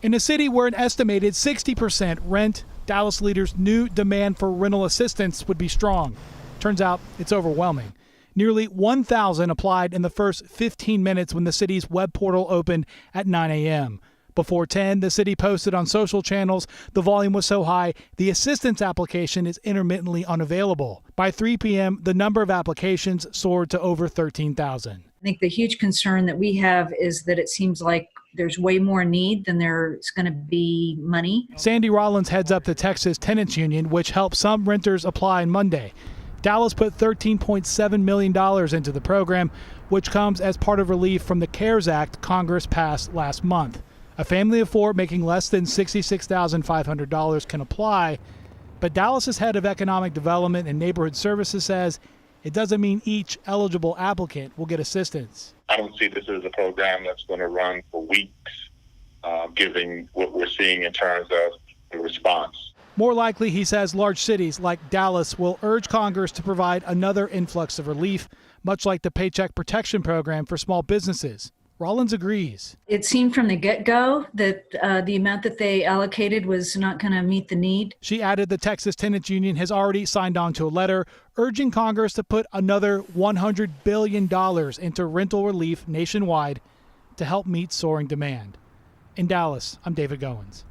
In a city where an estimated 60% rent, Dallas leaders knew demand for rental assistance would be strong. Turns out it's overwhelming. Nearly 1,000 applied in the first 15 minutes when the city's web portal opened at 9 a.m. Before 10, the city posted on social channels the volume was so high the assistance application is intermittently unavailable. By 3 p.m., the number of applications soared to over 13,000. I think the huge concern that we have is that it seems like there's way more need than there's going to be money. Sandy Rollins heads up the Texas Tenants Union, which helped some renters apply on Monday. Dallas put $13.7 million into the program, which comes as part of relief from the CARES Act Congress passed last month. A family of four making less than $66,500 can apply, but Dallas's head of economic development and neighborhood services says it doesn't mean each eligible applicant will get assistance. I don't see this as a program that's going to run for weeks, given what we're seeing in terms of the response. More likely, he says, large cities like Dallas will urge Congress to provide another influx of relief, much like the Paycheck Protection Program for small businesses. Rollins agrees. It seemed from the get-go that the amount that they allocated was not going to meet the need. She added the Texas Tenants Union has already signed on to a letter urging Congress to put another $100 billion into rental relief nationwide to help meet soaring demand. In Dallas, I'm David Goins.